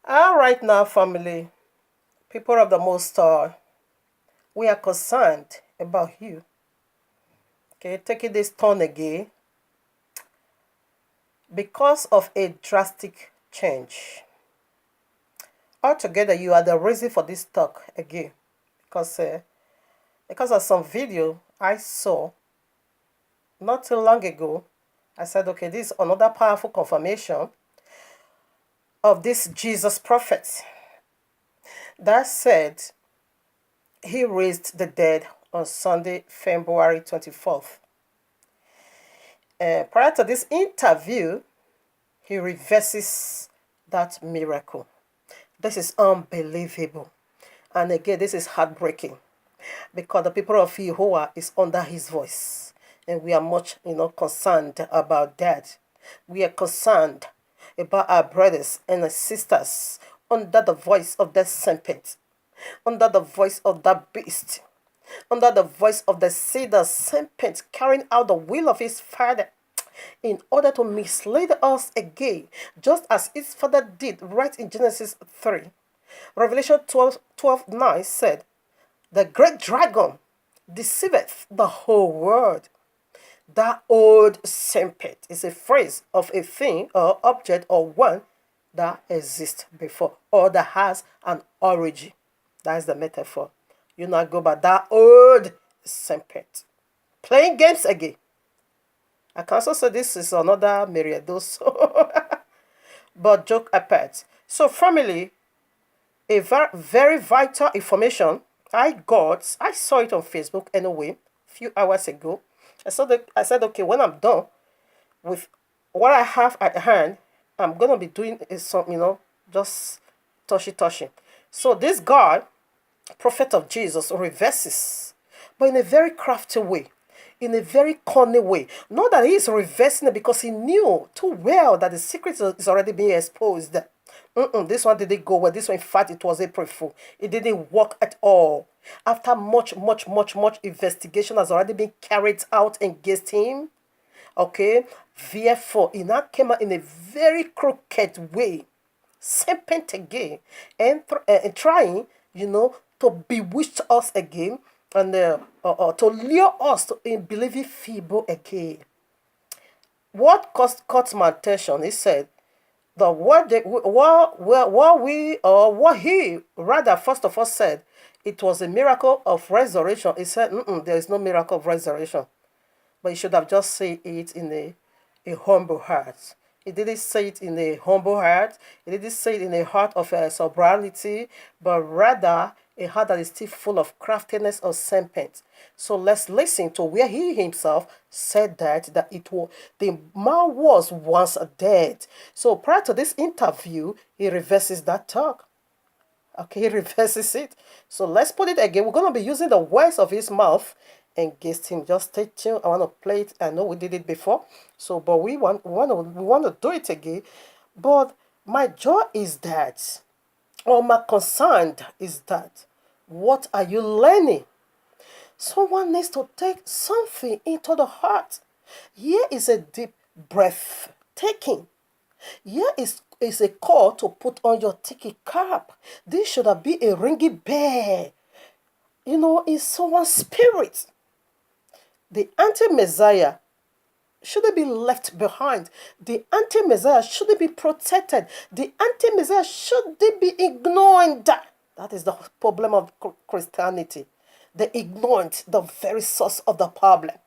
All right now, family, people of the Most High, we are concerned about you. Okay, taking this turn again because of a drastic change. Altogether, you are the reason for this talk again, because of some video I saw not too long ago. I said, okay, this is another powerful confirmation of this Jesus prophet that said he raised the dead on Sunday, February 24th. Prior to this interview, he reverses that miracle. This is unbelievable. And again, this is heartbreaking because the people of Jehovah is under his voice. And we are much, concerned about that. We are concerned about our brothers and our sisters under the voice of that serpent, under the voice of that beast, under the voice of the cedar serpent carrying out the will of his father in order to mislead us again, just as his father did right in Genesis 3. Revelation 12:9 said, the great dragon deceiveth the whole world. That old serpent is a phrase of a thing or object or one that exists before or that has an origin. That is the metaphor. You not go by that old serpent. Playing games again. I can also say this is another myriados. But joke apart. So family, a very vital information I saw it on Facebook anyway, a few hours ago. I said, okay, when I'm done with what I have at hand, I'm gonna be doing some, just touchy. So this guy, prophet of Jesus, reverses, but in a very crafty way, in a very cunning way. Not that he's reversing it because he knew too well that the secret is already being exposed. This one didn't go well. This one, in fact, it was April Fool. It didn't work at all. After much investigation has already been carried out against him, okay, therefore, he now came out in a very crooked way, serpent again, and trying, to bewitch us again and to lure us in believing feeble again. What caught my attention, he said, the what he rather first of all said, it was a miracle of resurrection. He said, there is no miracle of resurrection. But he should have just said it in a humble heart. He didn't say it in a humble heart. He didn't say it in a heart of sobriety, but rather a heart that is still full of craftiness or serpent. So let's listen to where he himself said that the man was once dead. So prior to this interview, he reverses that talk. Okay, he reverses it. So let's put it again. We're going to be using the words of his mouth against him. Just stay tuned. I want to play it. I know we did it before. So, but we want to do it again. But my joy is that, or my concern is that, what are you learning? Someone needs to take something into the heart. Here is a deep breath taking. Here is a call to put on your ticket cap. This should have been a ringing bell, in someone's spirit. The anti-Messiah shouldn't be left behind. The anti-Messiah shouldn't be protected. The anti-Messiah shouldn't be ignored. That is the problem of Christianity. They ignored the very source of the problem.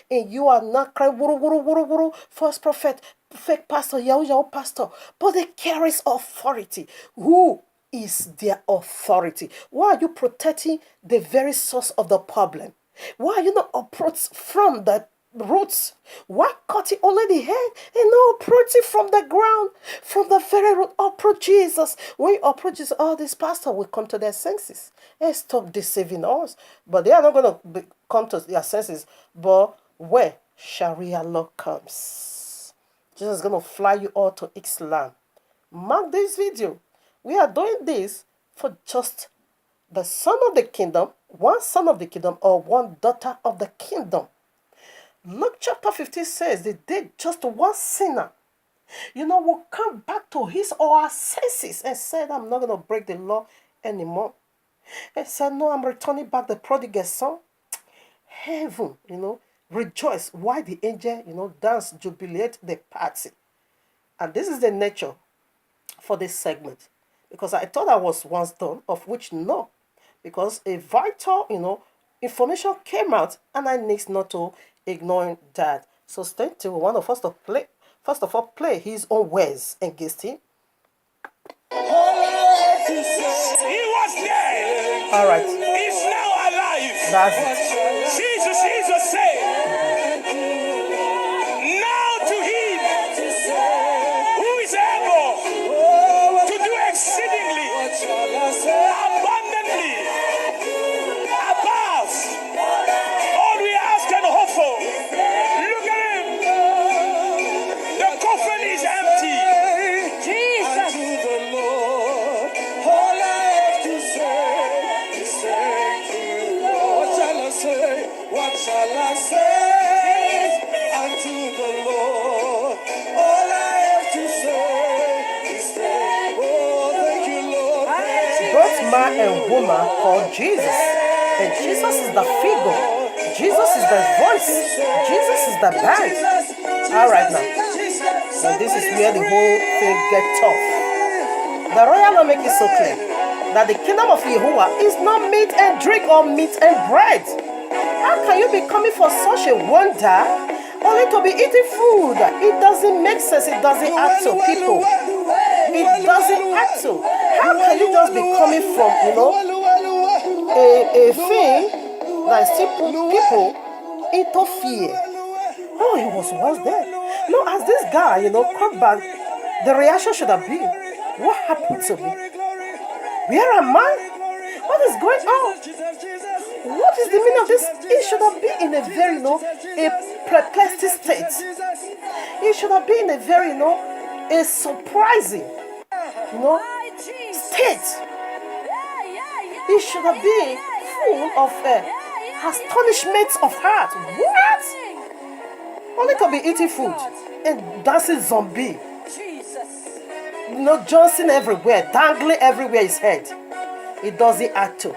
And you are not crying, wuru, false prophet, fake pastor, yahoo pastor. But they carries authority. Who is their authority? Why are you protecting the very source of the problem? Why are you not approach from the roots? Why cut it only the head and not approach it from the ground, from the very root? Approach Jesus. When you approach Jesus, all these pastors will come to their senses and stop deceiving us. But they are not going to come to their senses. But when Sharia law comes, Jesus is going to fly you all to Islam. Mark this video. We are doing this for just the son of the kingdom, one son of the kingdom, or one daughter of the kingdom. Luke chapter 15 says they did just one sinner will come back to his or her senses and said, I'm not going to break the law anymore. And said, no, I'm returning back the prodigal son. Heaven, rejoice. Why the angel, dance, jubilate, the party. And this is the nature for this segment. Because I thought I was once done, of which no. Because a vital, information came out and I need not to ignore that. So stay till one of us to play. First of all, play his own words against him. He was dead. All right. He's now alive. That's it. Jesus said, now to him who is able to do exceedingly, abundantly, above all we ask and hope for. Look at him. The coffin is empty. Jesus. To the Lord, all I have to say is thank you, Lord. What shall I say? What shall I say unto the Lord? All I have to say is thank you. Oh, thank you, Lord. Both man and woman called Jesus. And Jesus is the figure. Jesus is the voice. Jesus is the band. All right now. So this is where the whole thing gets tough. The royal law makes it so clear that the kingdom of Yahuwah is not meat and drink or meat and bread. How can you be coming for such a wonder only to be eating food? It doesn't make sense. It doesn't add to people. It doesn't add to. How can you just be coming from, a thing that still put people into fear? Oh, he was once there. No, as this guy, come back, the reaction should have been, what happened to me? Where am I? What is going on? What is the meaning of this? It should have been in a very, a perplexed state. It should have been in a very, a surprising, state. It should have been full of astonishment of heart. What? Only to be eating food and dancing zombie. Johnson everywhere, dangling everywhere his head. It doesn't add to.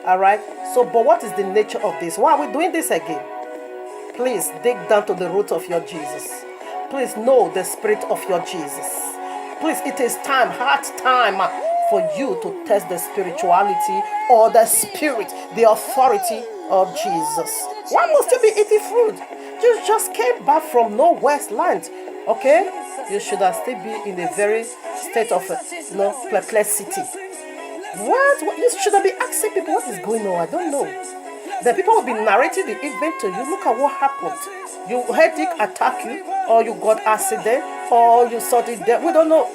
Alright? So, but what is the nature of this? Why are we doing this again? Please dig down to the root of your Jesus. Please know the spirit of your Jesus. Please, it is time, hard time for you to test the spirituality or the spirit, the authority of Jesus. Why must you be eating fruit? You just came back from no west land. Okay? You should have still be in a very state of perplexity. What? You should have been asking people what is going on. I don't know. The people will be narrating the event to you. Look at what happened. Your headache attack you, or you got accident, or you saw it there. We don't know.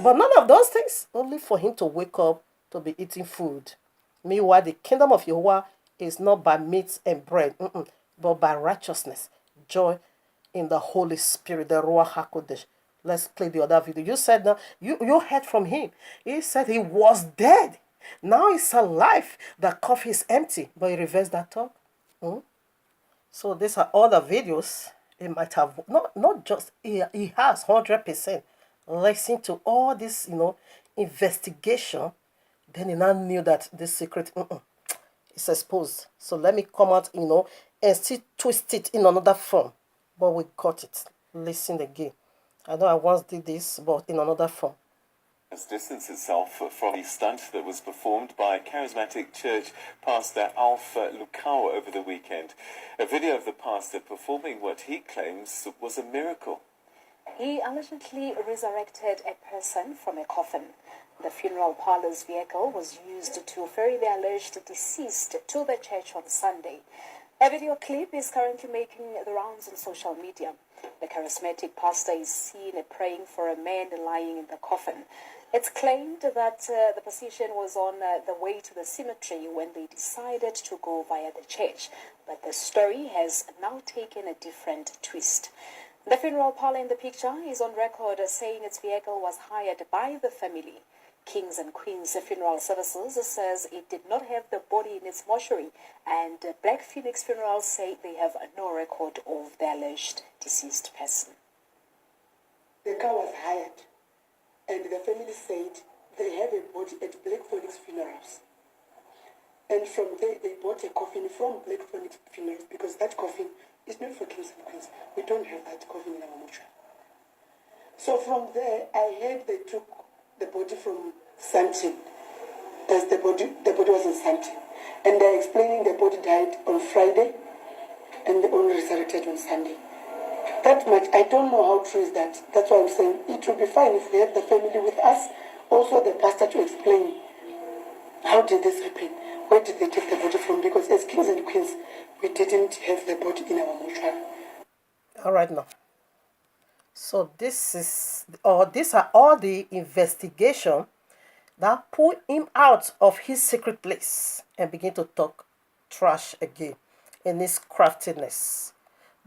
But none of those things. Only for him to wake up to be eating food. Meanwhile, the kingdom of Yahuwah is not by meat and bread, but by righteousness, joy in the Holy Spirit, the Ruach HaKodesh. Let's play the other video. You said now, you heard from him. He said he was dead. Now he's alive. The coffee is empty. But he reversed that talk. So these are all the videos. He might have, not just, he has 100% listened to all this, investigation. Then he now knew that this secret, is exposed. So let me come out, and still twist it in another form. But we got it. Listen again. I know I once did this, but in another form. Has distanced itself from the stunt that was performed by charismatic church pastor Alpha Lukawa over the weekend. A video of the pastor performing what he claims was a miracle. He allegedly resurrected a person from a coffin. The funeral parlor's vehicle was used to ferry the alleged deceased to the church on Sunday. A video clip is currently making the rounds on social media. The charismatic pastor is seen praying for a man lying in the coffin. It's claimed that the procession was on the way to the cemetery when they decided to go via the church. But the story has now taken a different twist. The funeral parlor in the picture is on record saying its vehicle was hired by the family. Kings and Queens Funeral Services says it did not have the body in its mortuary, and Black Phoenix Funerals say they have no record of the alleged deceased person. The car was hired, and the family said they have a body at Black Phoenix Funerals. And from there, they bought a coffin from Black Phoenix Funerals because that coffin is not for kings and queens. We don't have that coffin in our mortuary. So from there, I heard they took the body from Sandton. The body was in Sandton. And they're explaining the body died on Friday and they only resurrected on Sunday. That much, I don't know how true is that. That's why I'm saying it would be fine if we had the family with us, also the pastor to explain how did this happen, where did they take the body from, because as kings and queens, we didn't have the body in our mortuary. All right now. So these are all the investigation that pull him out of his secret place and begin to talk trash again in his craftiness.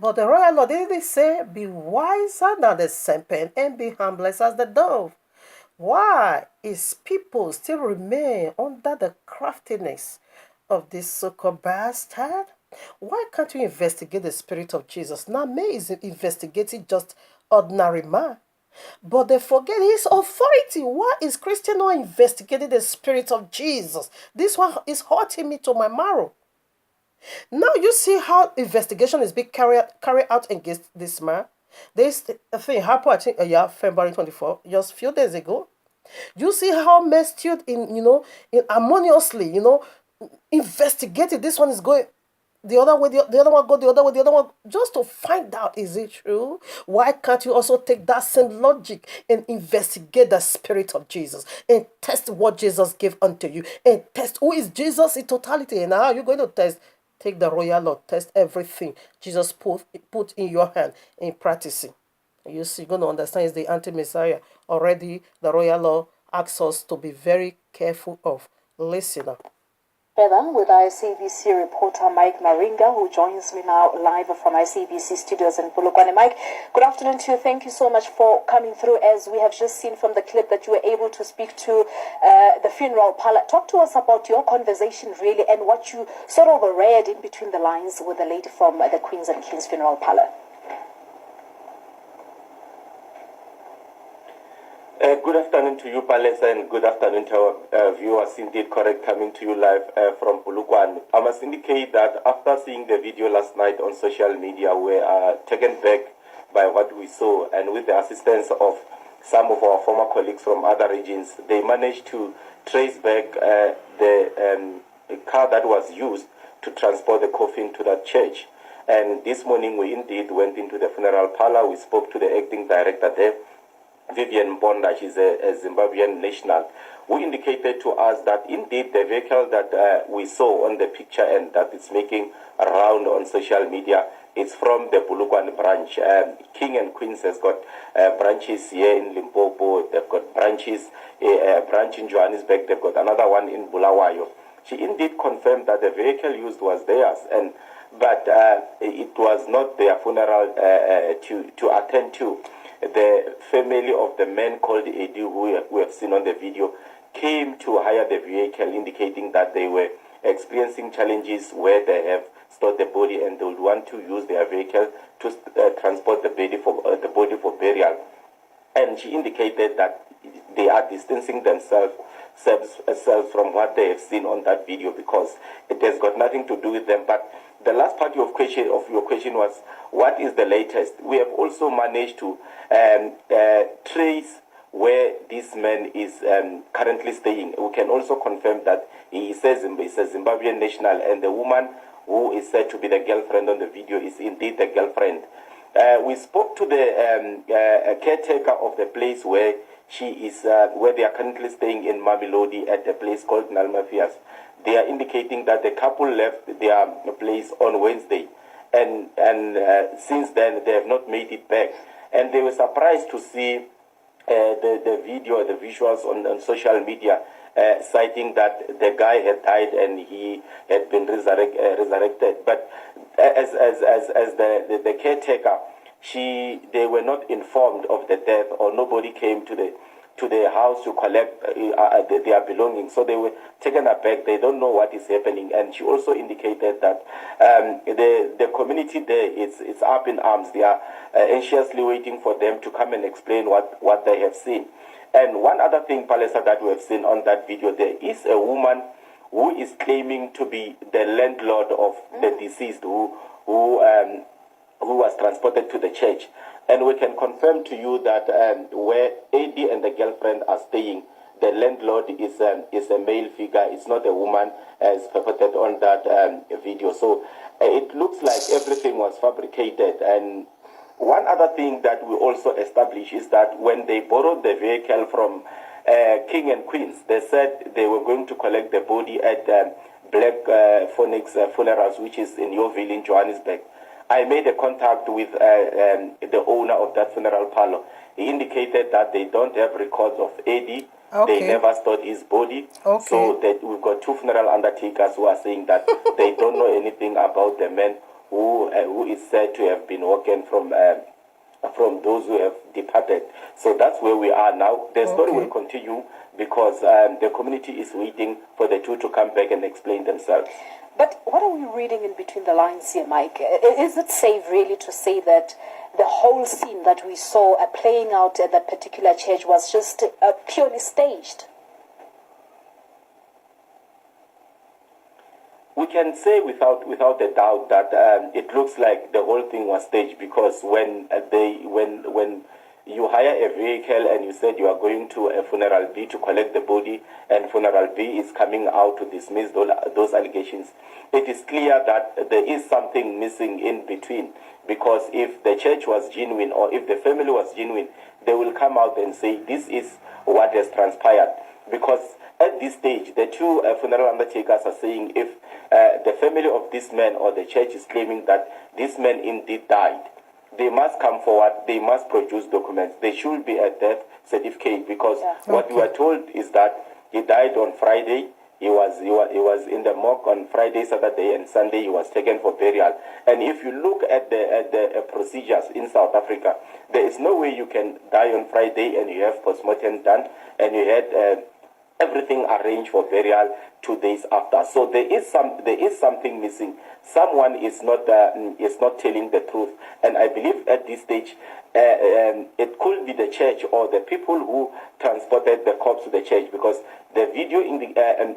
But the royal Lord didn't say, be wiser than the serpent and be harmless as the dove. Why is people still remain under the craftiness of this so-called bastard? Why can't you investigate the spirit of Jesus? Now, May is investigating just ordinary man. But they forget his authority. Why is Christian not investigating the spirit of Jesus? This one is hurting me to my marrow. Now you see how investigation is being carried out against this man. This thing happened, I think, February 24, just a few days ago. You see how men stood in harmoniously, investigated. This one is going the other way, the other one go the other way, the other one, just to find out, is it true? Why can't you also take that same logic and investigate the spirit of Jesus and test what Jesus gave unto you and test who is Jesus in totality? And how are you going to test? Take the royal law, test everything Jesus put in your hand in practicing. You see, you're going to understand it's the anti-Messiah. Already, the royal law asks us to be very careful of. Listen up. Further with ICBC reporter Mike Maringa, who joins me now live from ICBC studios in Polokwane. Mike, good afternoon to you. Thank you so much for coming through. As we have just seen from the clip that you were able to speak to the funeral parlor. Talk to us about your conversation, really, and what you sort of read in between the lines with the lady from the Queens and Kings funeral parlor. Good afternoon to you, Palace, and good afternoon to our viewers. Indeed, correct, coming to you live from Polokwane. I must indicate that after seeing the video last night on social media, we are taken back by what we saw, and with the assistance of some of our former colleagues from other regions, they managed to trace back the car that was used to transport the coffin to that church. And this morning, we indeed went into the funeral parlor. We spoke to the acting director there, Vivian Bonda. She's a Zimbabwean national, who indicated to us that indeed the vehicle that we saw on the picture and that is making a round on social media is from the Polokwane branch. King and Queens has got branches here in Limpopo. They've got branches, a branch in Johannesburg. They've got another one in Bulawayo. She indeed confirmed that the vehicle used was theirs, but it was not their funeral to attend to. The family of the man called Eddie, who we have seen on the video, came to hire the vehicle, indicating that they were experiencing challenges where they have stored the body and they would want to use their vehicle to transport the body for burial. And she indicated that they are distancing themselves from what they have seen on that video because it has got nothing to do with them. But the last part of your question was, what is the latest? We have also managed to trace where this man is currently staying. We can also confirm that he says he's a Zimbabwean national, and the woman who is said to be the girlfriend on the video is indeed the girlfriend. We spoke to the caretaker of the place where she is, where they are currently staying in Mamelodi at a place called Nalmafias. They are indicating that the couple left their place on Wednesday, and since then they have not made it back. And they were surprised to see the video, the visuals on social media, citing that the guy had died and he had been resurrected. But as the caretaker, they were not informed of the death, or nobody came to to their house to collect their belongings. So they were taken aback. They don't know what is happening. And she also indicated that the community there is up in arms. They are anxiously waiting for them to come and explain what they have seen. And one other thing, Palesa, that we have seen on that video, there is a woman who is claiming to be the landlord of the deceased who was transported to the church. And we can confirm to you that where Eddie and the girlfriend are staying, the landlord is a male figure. It's not a woman, as purported on that video. So it looks like everything was fabricated. And one other thing that we also established is that when they borrowed the vehicle from King and Queens, they said they were going to collect the body at Black Phoenix Funerals, which is in Yeoville in Johannesburg. I made a contact with the owner of that funeral parlor. He indicated that they don't have records of Eddie. Okay. They never stored his body. Okay. So that we've got two funeral undertakers who are saying that they don't know anything about the man who is said to have been walking from those who have departed. So that's where we are now. The story will continue because the community is waiting for the two to come back and explain themselves. But what are we reading in between the lines here, Mike? Is it safe really to say that the whole scene that we saw playing out at that particular church was just purely staged? We can say without a doubt that it looks like the whole thing was staged, because when you hire a vehicle and you said you are going to a funeral B to collect the body, and funeral B is coming out to dismiss those allegations, it is clear that there is something missing in between. Because if the church was genuine, or if the family was genuine, they will come out and say this is what has transpired. Because at this stage, the two funeral undertakers are saying if the family of this man or the church is claiming that this man indeed died, they must come forward, they must produce documents. There should be a death certificate, because what we are told is that he died on Friday. He was in the morgue on Friday, Saturday, and Sunday. He was taken for burial. And if you look at the procedures in South Africa, there is no way you can die on Friday and you have postmortem done and you had everything arranged for burial 2 days after. So there is something missing. Someone is not telling the truth. And I believe at this stage, it could be the church or the people who transported the corpse to the church, because the video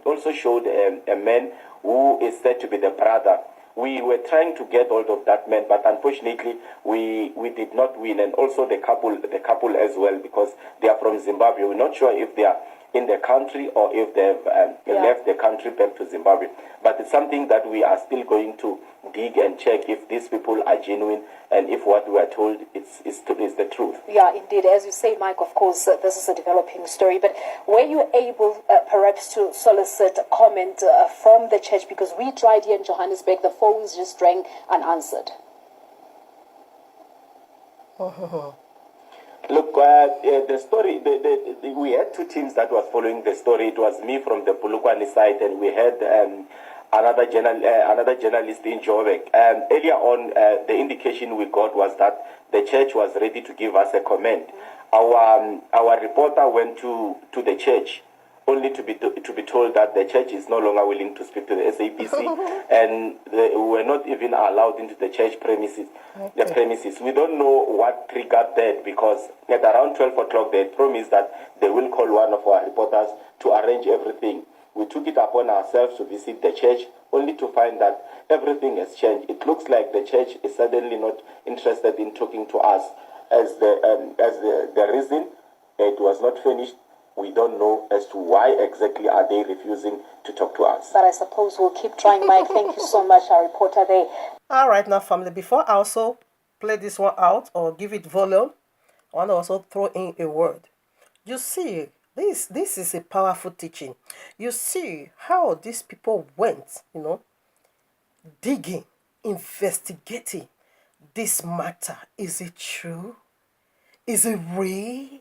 also showed a man who is said to be the brother. We were trying to get hold of that man, but unfortunately we did not win. And also the couple as well, because they are from Zimbabwe. We're not sure if they are in the country or if they've left the country back to Zimbabwe. But it's something that we are still going to dig and check if these people are genuine and if what we are told is the truth. Yeah, indeed. As you say, Mike, of course, this is a developing story. But were you able perhaps to solicit a comment from the church? Because we tried here in Johannesburg, the phones just rang unanswered. Look, the story, we had two teams that was following the story. It was me from the Polokwane side, and we had another journalist in Joburg. Earlier on, the indication we got was that the church was ready to give us a comment. Our reporter went to the church, only to be told that the church is no longer willing to speak to the SAPC, and we were not even allowed into the church premises. The premises. We don't know what triggered that, because at around 12 o'clock they had promised that they will call one of our reporters to arrange everything. We took it upon ourselves to visit the church, only to find that everything has changed. It looks like the church is suddenly not interested in talking to us, as the reason it was not finished. We don't know as to why exactly are they refusing to talk to us. But I suppose we'll keep trying, Mike. Thank you so much, our reporter there. All right, now, family, before I also play this one out or give it volume, I want to also throw in a word. You see, this is a powerful teaching. You see how these people went, digging, investigating this matter. Is it true? Is it real?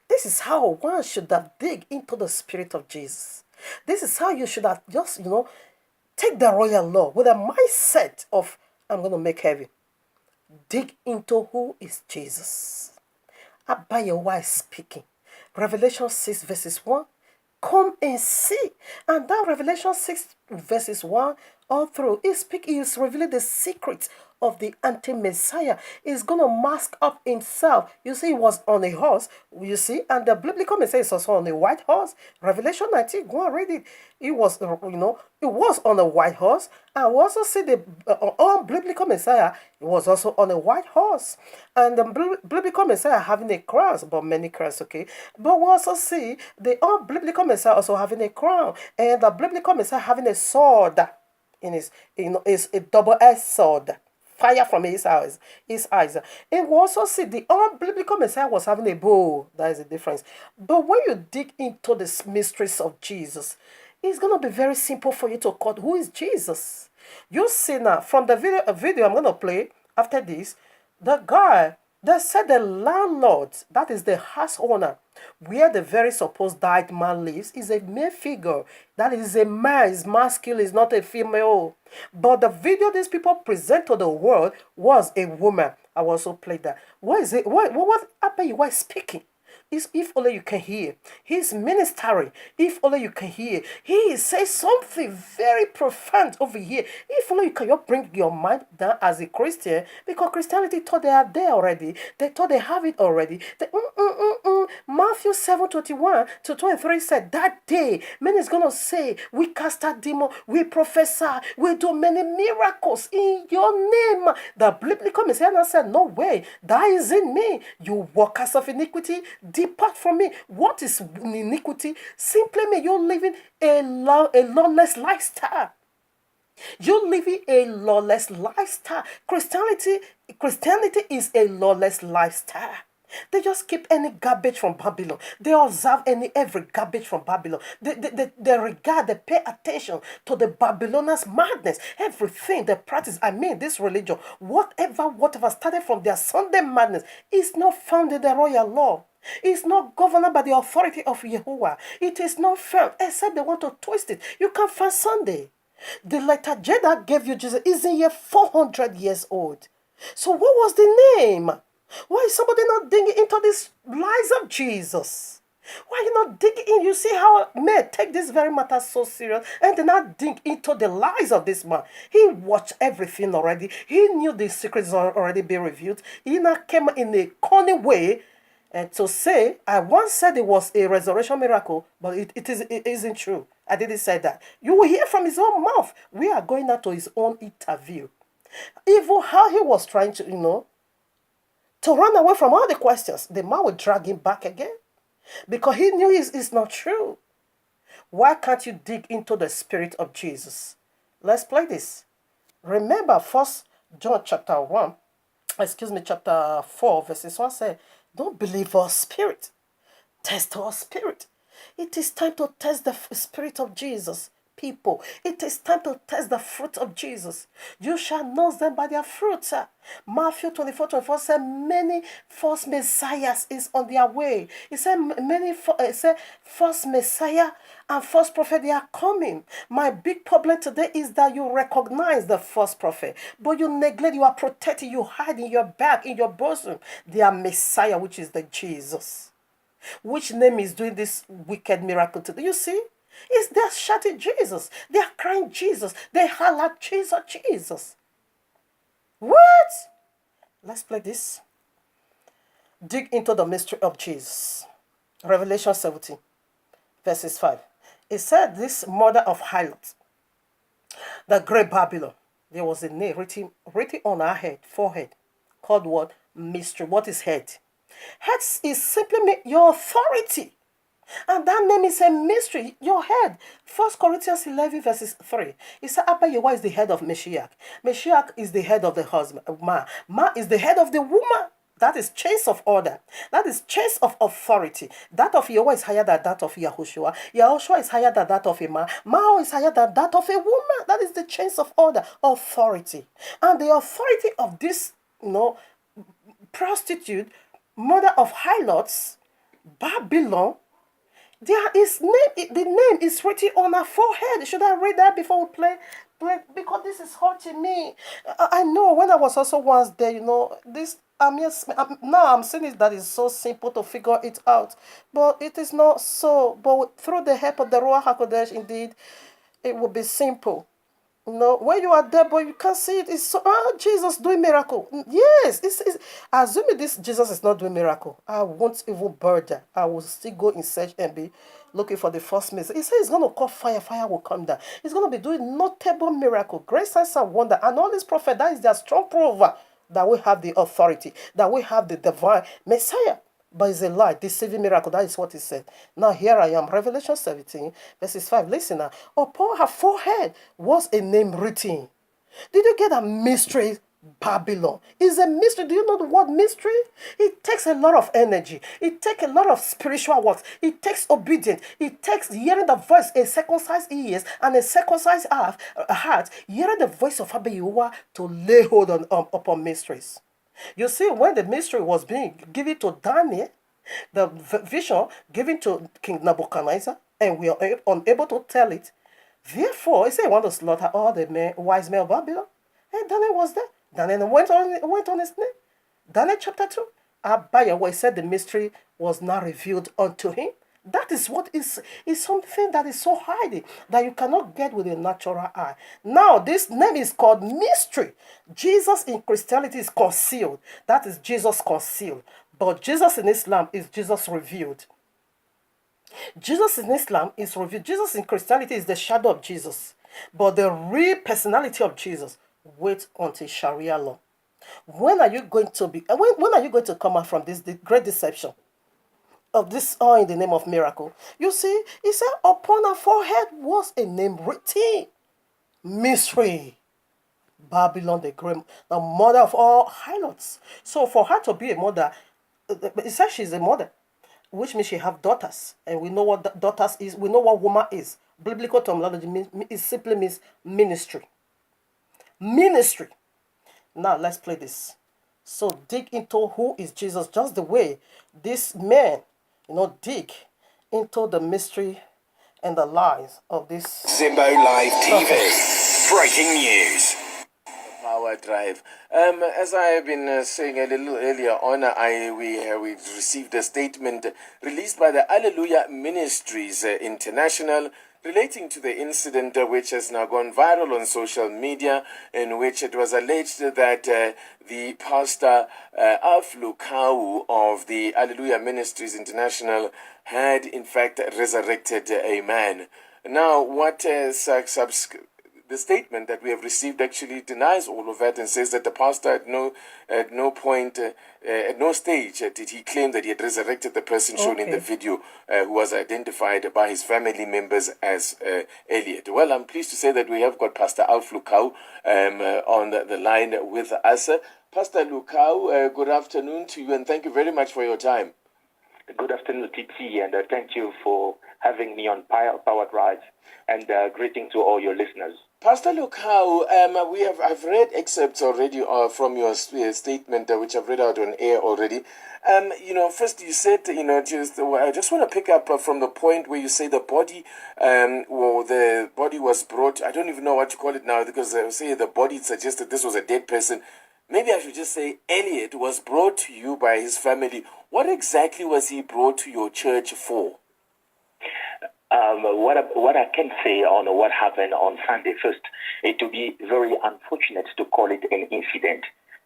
This is how one should have dig into the spirit of Jesus. This is how you should have just, take the royal law with a mindset of, I'm going to make heaven. Dig into who is Jesus. Abayowa is speaking. Revelation 6 verses 1. Come and see. And that Revelation 6 verses 1 all through is revealing the secret of the anti-Messiah. He's going to mask up himself. You see, he was on a horse, you see, and the biblical Messiah is also on a white horse. Revelation 19, go and read it. He was, it was on a white horse. And we also see the biblical Messiah, he was also on a white horse. And the biblical Messiah having a crown, but many crowns, okay? But we also see the biblical Messiah also having a crown, and the biblical Messiah having a sword in his, is a double-edged sword. Fire from his eyes. And we also see the biblical Messiah was having a bow. That is the difference. But when you dig into the mysteries of Jesus, it's going to be very simple for you to cut who is Jesus. You see now, from the video I'm going to play after this, the guy that said the landlord, that is the house owner, where the very supposed died man lives, is a male figure. That is a man, is masculine, is not a female. But the video these people present to the world was a woman. I also played that. What is it? What happened? You were speaking. Is if only you can hear. He's ministering. If only you can hear. He says something very profound over here. If only you can bring your mind down as a Christian, because Christianity thought they are there already. They thought they have it already. Matthew 7:21 to 23 said that day, man is gonna say, we cast out demons, we prophesy, we do many miracles in your name. The biblical Messiah said, no way, that is in me. You workers of iniquity, depart from me. What is iniquity? Simply mean you're living a lawless lifestyle. You're living a lawless lifestyle. Christianity is a lawless lifestyle. They just keep any garbage from Babylon. They observe every garbage from Babylon. They regard, they pay attention to the Babylonians' madness. Everything they practice, this religion, whatever started from their Sunday madness is not found in the royal law. It's not governed by the authority of Yahuwah. It is not found, except they want to twist it. You can't find Sunday. The letter J that gave you Jesus isn't yet 400 years old. So what was the name? Why is somebody not digging into these lies of Jesus? Why are you not digging in? You see how men take this very matter so serious and they not dig into the lies of this man. He watched everything already. He knew the secrets already be revealed. He not came in a cunning way and to say, I once said it was a resurrection miracle, but it isn't true. I didn't say that. You will hear from his own mouth. We are going out to his own interview. Even how he was trying to, to run away from all the questions, the man would drag him back again. Because he knew it's not true. Why can't you dig into the spirit of Jesus? Let's play this. Remember, 1 John chapter 4, verses 1 said, don't believe our spirit. Test our spirit. It is time to test the spirit of Jesus. People, it is time to test the fruit of Jesus. You shall know them by their fruits. Matthew 24:24 said many false messiahs is on their way. He said false messiah and false prophet, they are coming. My big problem today is that you recognize the false prophet, but you neglect, you are protecting, you hide in your back, in your bosom, their messiah, which is the Jesus. Which name is doing this wicked miracle today? You see? They're shouting Jesus. They're crying Jesus. They holler Jesus, Jesus. What? Let's play this. Dig into the mystery of Jesus. Revelation 17, verses 5. It said this mother of harlot, the great Babylon, there was a name written on her forehead, called what? Mystery. What is head? Head is simply your authority. And that name is a mystery. Your head. 1 Corinthians 11 verses 3. It said Abba Yehovah is the head of Mashiach. Mashiach is the head of the husband. Ma is the head of the woman. That is chains of order. That is chains of authority. That of Yehovah is higher than that of Yahushua. Yahushua is higher than that of a man. Ma is higher than that of a woman. That is the chains of order. Authority. And the authority of this, prostitute, mother of harlots, Babylon, the name is written on her forehead. Should I read that before we play? Because this is hurting me. I know when I was also once there, this now I'm saying it that is so simple to figure it out, but it is not so. But through the help of the Ruach HaKodesh, indeed, it will be simple. No, when you are there, but you can't see it. It's so, Jesus doing miracle. Yes, it's assuming this Jesus is not doing miracle. I won't even bother. I will still go in search and be looking for the first message. He said he's going to call fire. Fire will come down. He's going to be doing notable miracle, great signs and wonder. And all these prophets, that is their strong proof that we have the authority, that we have the divine Messiah. But it's a lie, deceiving miracle. That is what he said. Now here I am, Revelation 17, verses 5. Listen now. Upon her forehead was a name written. Did you get a mystery? Babylon is a mystery. Do you know the word mystery? It takes a lot of energy. It takes a lot of spiritual works. It takes obedience. It takes hearing the voice, a circumcised ears and a circumcised heart, hearing the voice of Abba Yehovah to lay hold on upon mysteries. You see, when the mystery was being given to Daniel, the vision given to King Nebuchadnezzar, and we are unable to tell it. Therefore, he said, "I want to slaughter all the wise men of Babylon." And Daniel was there. Daniel went on his name. Daniel chapter 2. By the way, said the mystery was not revealed unto him. That is what is something that is so hiding that you cannot get with a natural eye. Now, this name is called mystery. Jesus in Christianity is concealed. That is Jesus concealed. But Jesus in Islam is Jesus revealed. Jesus in Islam is revealed. Jesus in Christianity is the shadow of Jesus. But the real personality of Jesus waits until Sharia law. When are you going to be? When are you going to come out from this great deception of this all in the name of miracle? You see, he said, upon her forehead was a name written. Mystery. Babylon the great, the mother of all harlots. So for her to be a mother, it says she's a mother, which means she have daughters. And we know what daughters is. We know what woman is. Biblical terminology simply means ministry. Ministry. Now let's play this. So dig into who is Jesus, just the way this man, dig into the mystery and the lies of this Zimbo Live TV. Breaking news. Power Drive. As I have been saying a little earlier on, we received a statement released by the Alleluia Ministries International relating to the incident which has now gone viral on social media, in which it was alleged that the pastor Alf Lukau of the Alleluia Ministries International had in fact resurrected a man. Now, what the statement that we have received actually denies all of that and says that the pastor at no point, at no stage did he claim that he had resurrected the person shown in the video who was identified by his family members as Elliot. Well, I'm pleased to say that we have got Pastor Alf Lukau on the line with us. Pastor Lukau, good afternoon to you and thank you very much for your time. Good afternoon, TT, and thank you for having me on Power Drive, and greeting to all your listeners. Pastor Lukau, I've read excerpts already from your statement, which I've read out on air already. First you said, I just want to pick up from the point where you say the body, the body was brought. I don't even know what to call it now because I say the body suggested this was a dead person. Maybe I should just say Elliot was brought to you by his family. What exactly was he brought to your church for? What I can say on what happened on Sunday, first, it would be very unfortunate to call it an incident.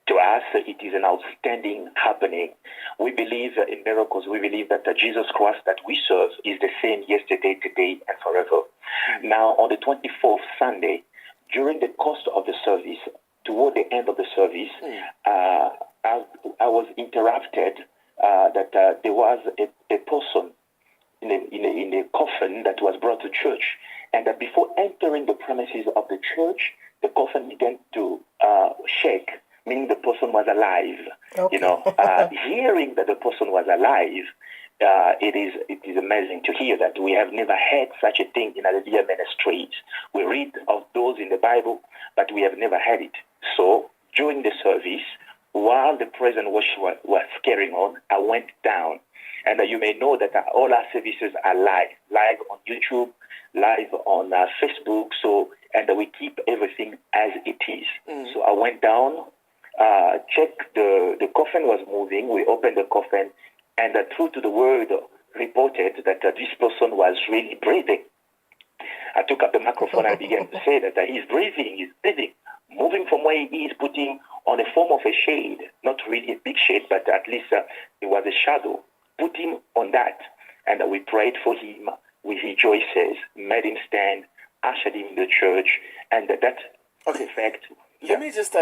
To us, it is an outstanding happening. We believe in miracles. We believe that the Jesus Christ that we serve is the same yesterday, today, and forever. Now, on the 24th Sunday, during the course of the service, toward the end of the service, I was interrupted that there was a person in a coffin that was brought to church, and that before entering the premises of the church, the coffin began to shake, meaning the person was alive. Okay. Hearing that the person was alive, it is amazing to hear that. We have never had such a thing in Alleluia Ministries. We read of those in the Bible, but we have never had it. So during the service, while the praise and worship was carrying on, I went down. And you may know that all our services are live on YouTube, live on Facebook. And we keep everything as it is. So I went down checked the coffin was moving. We opened the coffin, and true to the word, reported that this person was really breathing. I took up the microphone and began to say that he's breathing, moving from where he is, putting on a form of a shade, not really a big shade, but at least it was a shadow. Put him on that, and we prayed for him with rejoices, made him stand, ushered him in the church, and that effect. Let me just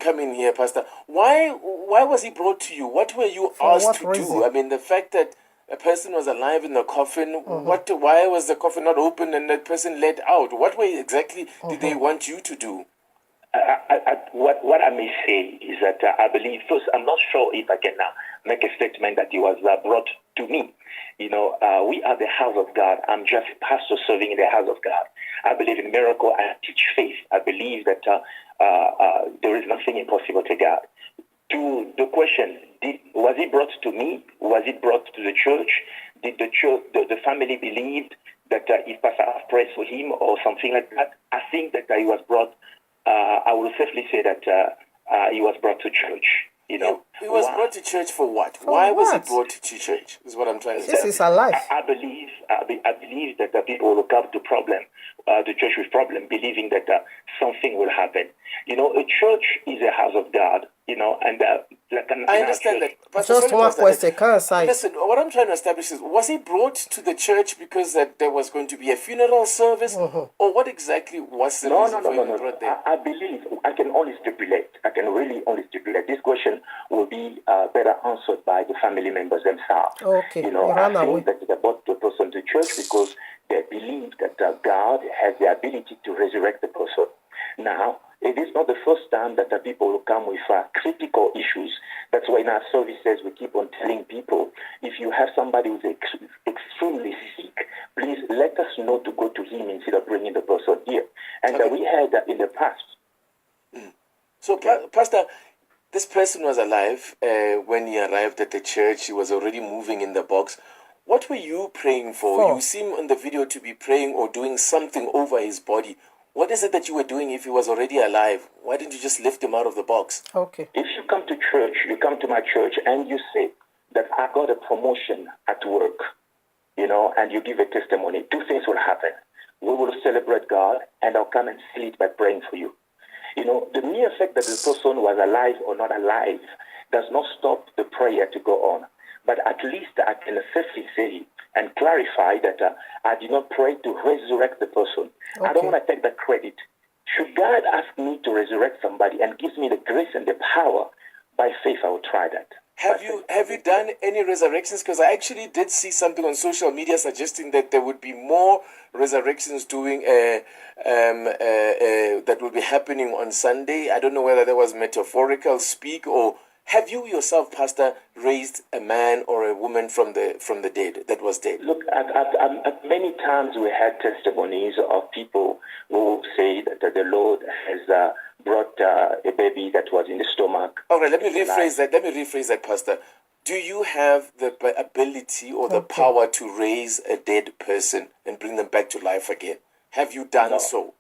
come in here, Pastor. Why was he brought to you? What were you asked to do? I mean, the fact that a person was alive in the coffin, why was the coffin not open and that person let out? What way exactly did they want you to do? What I may say is that I believe, first, I'm not sure if I can make a statement that he was brought to me. We are the house of God. I'm just a pastor serving in the house of God. I believe in miracle. I teach faith. I believe that there is nothing impossible to God. To the question, was he brought to me? Was it brought to the church? Did the church, the family believed that if Pastor have prayed for him or something like that? I think that he was brought. I will safely say that he was brought to church. He was brought to church for what? Why was he brought to church? Is what I'm trying to say. This is alive. I believe that the people will come to the church with problem, believing that something will happen. A church is a house of God. And I understand that. Just one question, listen, what I'm trying to establish is, was he brought to the church because that there was going to be a funeral service, or what exactly was the reason for him brought there? I believe I can only stipulate. I can really only stipulate. This question will be better answered by the family members themselves. Okay. I think that they brought the person to church because they believe that God has the ability to resurrect the person. Now, it is not the first time that the people will come with critical issues. That's why in our services we keep on telling people, if you have somebody who's extremely sick, please let us know to go to him instead of bringing the person here. And we had that in the past. So, Pastor, this person was alive when he arrived at the church. He was already moving in the box. What were you praying for? You seem on the video to be praying or doing something over his body. What is it that you were doing if he was already alive? Why didn't you just lift him out of the box? Okay. If you come to church, you come to my church and you say that I got a promotion at work, and you give a testimony, two things will happen. We will celebrate God, and I'll come and seal it by praying for you. The mere fact that the person was alive or not alive does not stop the prayer to go on. But at least I can safely say and clarify that I did not pray to resurrect the person. Okay. I don't want to take the credit. Should God ask me to resurrect somebody and gives me the grace and the power, by faith I will try that. Have you done any resurrections? Because I actually did see something on social media suggesting that there would be more resurrections that will be happening on Sunday. I don't know whether that was metaphorical speak, or have you yourself, Pastor, raised a man or a woman from the dead that was dead? Look, at many times we had testimonies of people who say that the Lord has brought a baby that was in the stomach. All right, let me rephrase that, Pastor. Do you have the ability or the power to raise a dead person and bring them back to life again? Have you done so?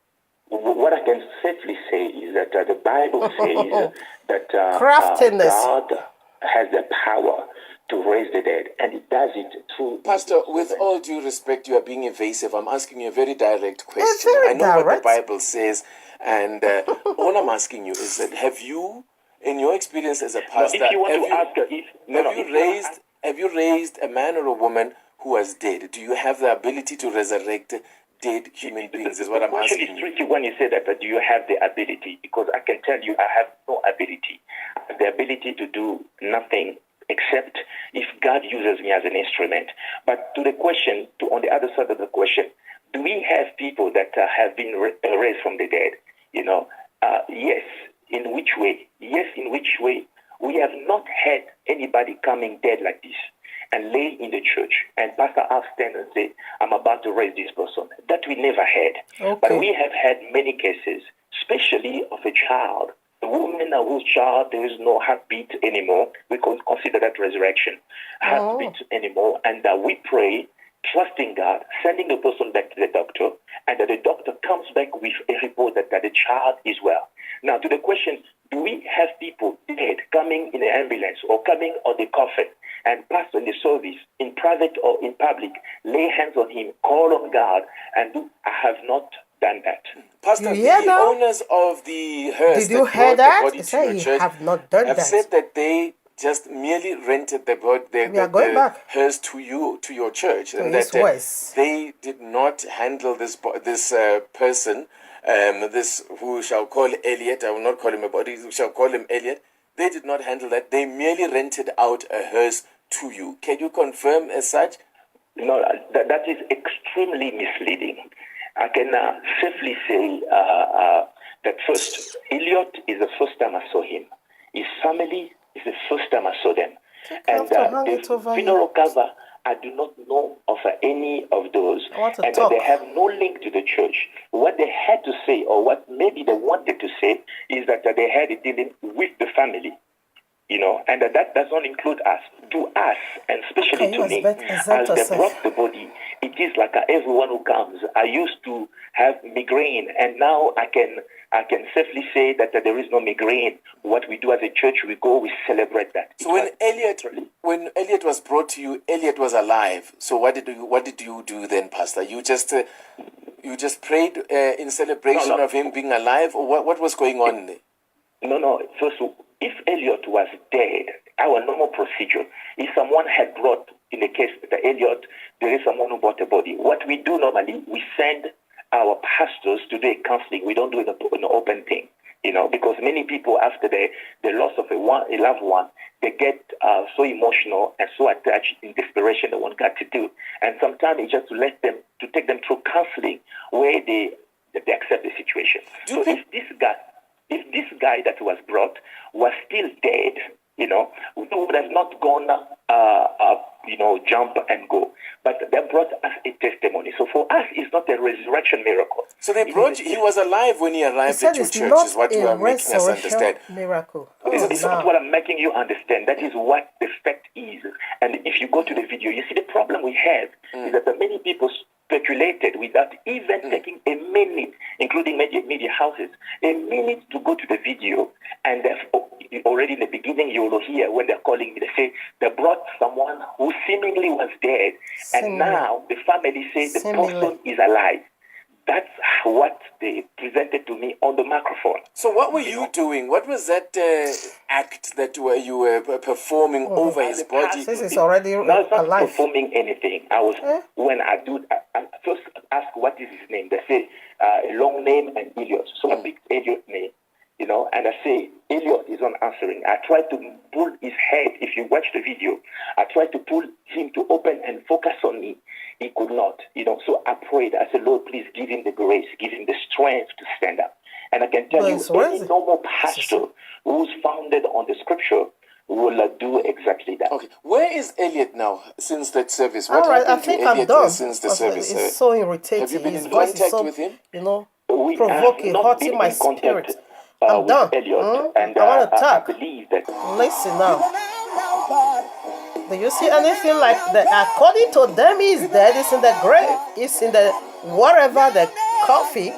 What I can safely say is that the Bible says that God has the power to raise the dead, and it does it through... Pastor, with all due respect, you are being evasive. I'm asking you a very direct question. I know what the Bible says, and all I'm asking you is that have you, in your experience as a pastor, have you raised a man or a woman who was dead? Do you have the ability to resurrect dead human beings, is what I'm asking you. It's tricky when you say that, but do you have the ability? Because I can tell you I have no ability. I have the ability to do nothing except if God uses me as an instrument. But to the question, on the other side of the question, do we have people that have been raised from the dead? Yes. In which way? Yes, in which way? We have not had anybody coming dead like this and lay in the church, and Pastor Al stand and say, I'm about to raise this person. That we never had. Okay. But we have had many cases, especially of a child, a woman whose child, there is no heartbeat anymore. We can consider that resurrection. Heartbeat anymore. And we pray, trusting God, sending the person back to the doctor, and that the doctor comes back with a report that the child is well. Now, to the question, do we have people in the ambulance or coming on the coffin and pastor in the service, in private or in public, lay hands on him, call on God, and do. I have not done that. Pastor, You hear the now? owners of the hearse Did you that hear brought that? the body He to said your he church have not done have that. said that they just merely rented the We are going back hearse to your church, to and his that words. they did not handle this person, this who shall call Elliot. I will not call him a body. Who shall call him Elliot? They did not handle that. They merely rented out a hearse to you. Can you confirm as such? No, that is extremely misleading. I can safely say that first, Elliot is the first time I saw him. His family is the first time I saw them. And the funeral cover, I do not know of any of those. And they have no link to the church. What they had to say, or what maybe they wanted to say, is that they had a dealing with the family. You know, and that does not include us. To us, and especially to me, as they brought the body, it is like everyone who comes. I used to have migraine, and now I can safely say that there is no migraine. What we do as a church, we go, we celebrate that. So when Elliot was brought to you, Elliot was alive. So what did you do then, Pastor? You just prayed in celebration of him being alive, or what was going on there? No. First, if Elliot was dead, our normal procedure, if someone had brought, in the case of Elliot, there is someone who brought a body. What we do normally, we send our pastors to do a counseling. We don't do an open thing, you know, because many people, after the loss of a loved one, they get so emotional and so attached in desperation they want God to do. And sometimes it's just to take them through counseling where they accept the situation. So if this guy that was brought was still dead, you know, we would have not gone, jump and go. But they brought us a testimony. So for us, it's not a resurrection miracle. So he was alive when he arrived at your church, is what you are making us understand. Miracle. It's not what I'm making you understand. That is what the fact is. And if you go to the video, you see the problem we have is that many people speculated without even taking a minute, including media houses, a minute to go to the video. And already in the beginning, you will hear when they're calling me, they say they brought someone who seemingly was dead. And now the family says the person is alive. That's what they presented to me on the microphone. So what were you doing? What was that act that you were performing over his body? This is already alive. No, it's not alive. Performing anything. I was when I first ask what is his name. They say a long name and Elliot. So I picked Elliot's name, you know, and I say Elliot is not answering. I tried to pull his head. If you watch the video, I tried to pull him to open and focus on me. He could not, you know. So I prayed. I said, Lord, please give him the grace, give him the strength to stand up. And I can tell you, any normal pastor who's founded on the scripture will do exactly that. Okay, where is Elliot now since that service? What happened I think to Elliot I'm done. since the service? It's so irritating. Have you been His in voice is contact so, with him? You know, We provoking, have not hurting been my in contact, spirit. I'm done. Elliot, and I want to I talk. believe that. Listen now. Do you see anything like that? According to them, he's dead. He's in the grave. He's in the whatever, the coffee.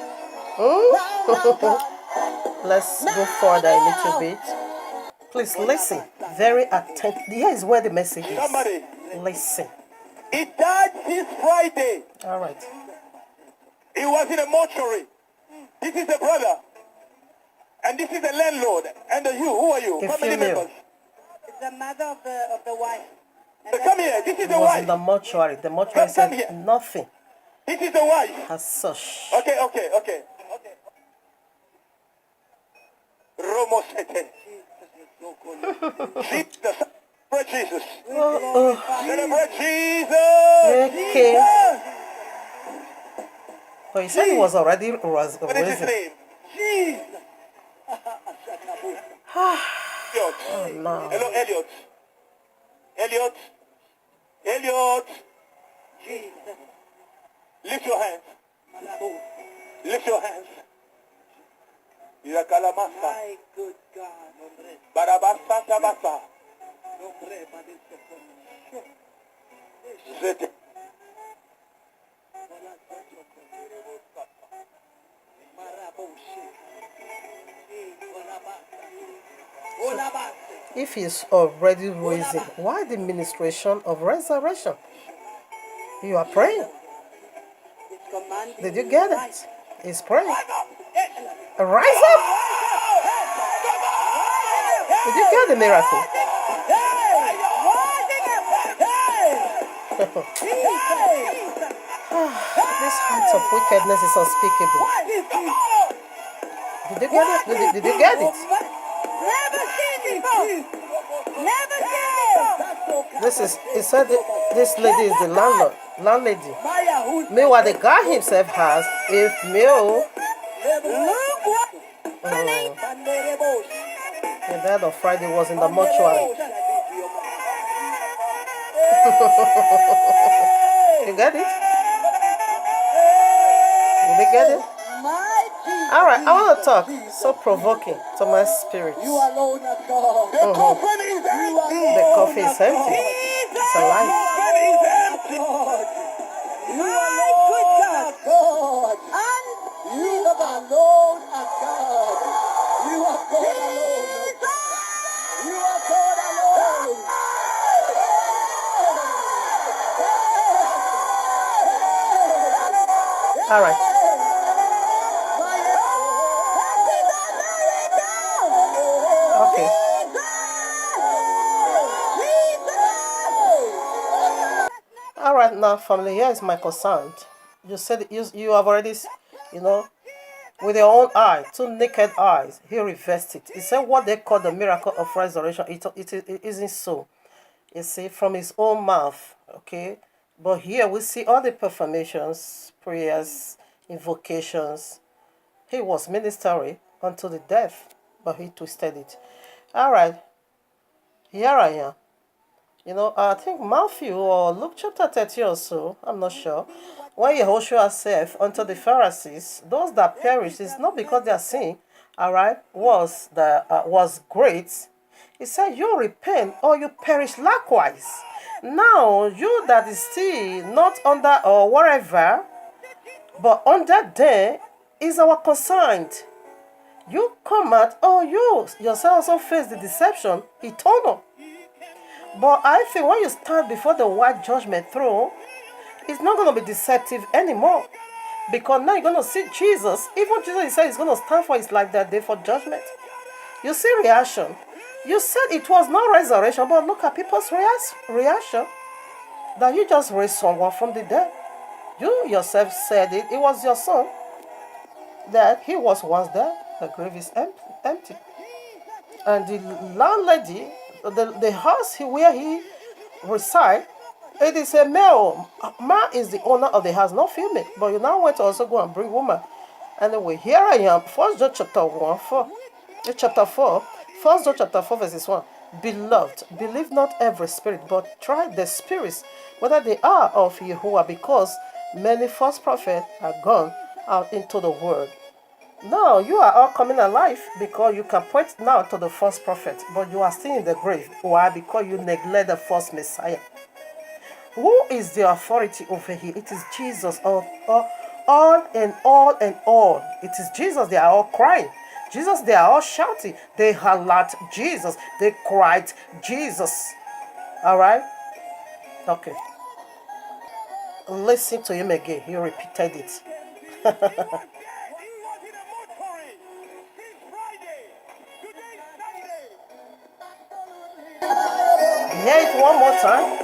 Let's go further a little bit. Please listen very attentively. Here is where the message is. Somebody. Listen. He died this Friday. All right. He was in a mortuary. This is the brother. And this is the landlord. And who are you? Family members. It's the mother of the wife. Come here. This is He the was wife. in the mortuary. The mortuary said nothing This is the wife. as such. Okay. Romosete. Jesus. Celebrate Jesus. Celebrate Jesus. Okay. So he said he was already What is his risen. name? Jesus. Elliot. Oh, no. Hello, Elliot. Elliot. Jesus. Lift your hands. Lift your hands. Yakalamasa. My good God. Barabasa tabasa. Zete. If he's already risen, why the ministration of resurrection? You are praying. Did you get it? He's praying. Rise up! Did you get the miracle? This height of wickedness is unspeakable. Did you get it? Did you get it? This is, he said this lady is the landlady. Meanwhile, the guy himself has a male. The dead of Friday was in the mortuary. You get it? Did you get it? Alright, I want to talk. So provoking to my spirit. You alone are God. The coffin is empty. The coffee is empty. It's alive. You alone are God. And you alone are God. You are God alone. You are God alone. Alright. Okay. Alright, now family, here is my concern. You said you have already, with your own eye, 2 naked eyes, he reversed it. He said what they call the miracle of resurrection, it isn't so. You see, from his own mouth, okay? But here we see all the performations, prayers, invocations. He was ministering unto the death, but he twisted it. Alright, here I am. I think Matthew or Luke chapter 30 or so, I'm not sure. When Yehoshua said unto the Pharisees, those that perish is not because their sin, alright, was great. He said, you repent or you perish likewise. Now, you that is still not under or whatever, but under them is our concern. You come out, you yourself also face the deception, eternal. But I think when you stand before the white judgment throne, it's not going to be deceptive anymore. Because now you're going to see Jesus. Even Jesus, he said he's going to stand for his life that day for judgment. You see reaction. You said it was not resurrection, but look at people's reaction. That you just raised someone from the dead. You yourself said it. It was your son. That he was once there. The grave is empty. And the landlady, the house where he resides, it is a male. Man is the owner of the house, not female. But you now want to also go and bring woman. Anyway, here I am. 1 John chapter 1, 4. Chapter 4. 1 John chapter 4, verses 1. Beloved, believe not every spirit, but try the spirits, whether they are of Yahuwah, because many false prophets are gone out into the world. Now you are all coming alive because you can point now to the false prophet, but you are still in the grave. Why? Because you neglect the false Messiah. Who is the authority over here? It is Jesus. All and all and all. It is Jesus. They are all crying. Jesus, they are all shouting. They hollowed Jesus. They cried Jesus. All right? Okay. Listen to him again. He repeated it. Hear it one more time.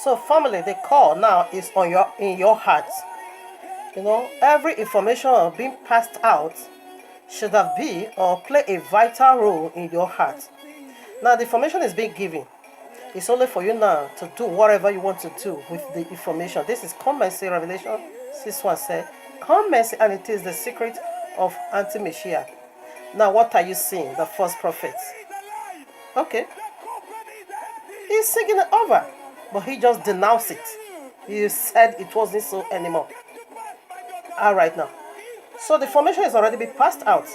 So family, the call now is in your heart. Every information being passed out should have been or play a vital role in your heart. Now the information is being given. It's only for you now to do whatever you want to do with the information. This is come and see Revelation 6:1 said, come and see, and it is the secret of anti-Messiah. Now what are you seeing? The false prophets. Okay. He's singing it over, but he just denounced it. You said it wasn't so anymore. All right now. So the formation has already been passed out.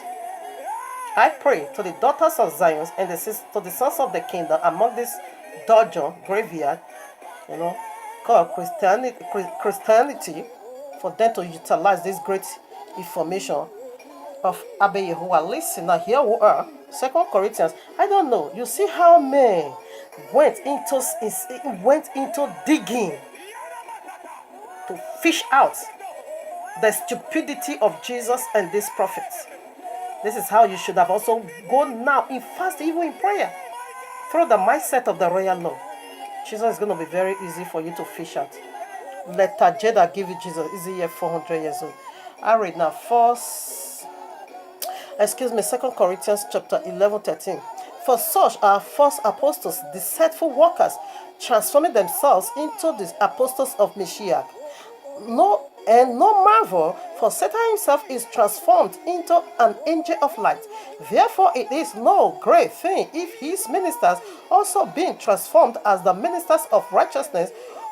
I pray to the daughters of Zion and to the sons of the kingdom among this dungeon, graveyard, called Christianity, for them to utilize this great information of Abba Yehovah. Listen, now here we are, 2 Corinthians. I don't know. You see how men went into digging to fish out the stupidity of Jesus and these prophets. This is how you should have also gone now in fast, even in prayer, through the mindset of the royal law. Jesus is going to be very easy for you to fish out. Let Tajeda give you Jesus. Is he 400 years old? I read now. 2 Corinthians chapter 11:13. For such are false apostles, deceitful workers, transforming themselves into the apostles of Mashiach. No marvel, for Satan himself is transformed into an angel of light. Therefore it is no great thing if his ministers also being transformed as the ministers of righteousness,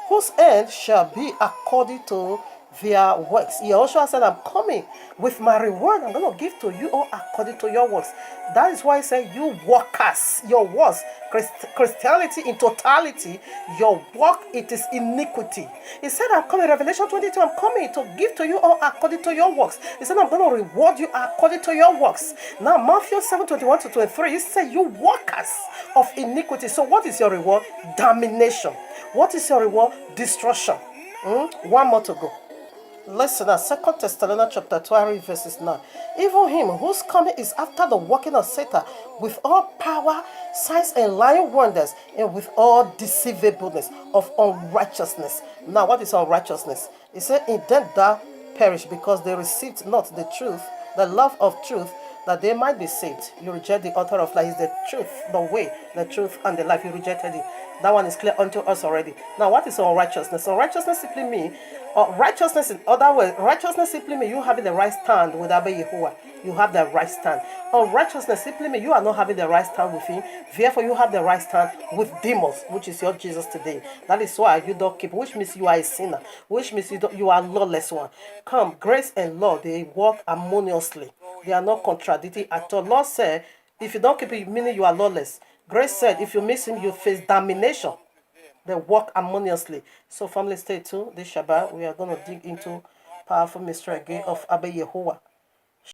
whose end shall be according to their works. Yahushua said, I'm coming with my reward. I'm going to give to you all according to your works. That is why I say, you workers, your works, Christianity in totality, your work, it is iniquity. He said, I'm coming, Revelation 22, I'm coming to give to you all according to your works. He said, I'm going to reward you according to your works. Now, Matthew 7:21-23, he said, you workers of iniquity. So what is your reward? Damnation. What is your reward? Destruction. One more to go. Listen at 2 Thessalonians chapter 12 verses 9. Even him whose coming is after the working of Satan with all power, signs and lying wonders, and with all deceivableness of unrighteousness. Now what is unrighteousness? He said, in them thou perish, because they received not the truth, the love of truth, that they might be saved. You reject the author of life. Is the truth, the way, the truth, and the life. You rejected it. That one is clear unto us already. Now, what is unrighteousness? Unrighteousness simply means, righteousness in other words, righteousness simply means you having the right stand with Abba Yehovah. You have the right stand. Unrighteousness simply means you are not having the right stand with him. Therefore, you have the right stand with demons, which is your Jesus today. That is why you don't keep, which means you are a sinner, which means you are a lawless one. Come, grace and law, they work harmoniously. They are not contradicting at all. Lord said, if you don't keep it, meaning you are lawless. Grace said, if you miss him, you face damnation. They work harmoniously. So family, stay tuned. This Shabbat, we are going to dig into powerful mystery again of Abba Yehovah.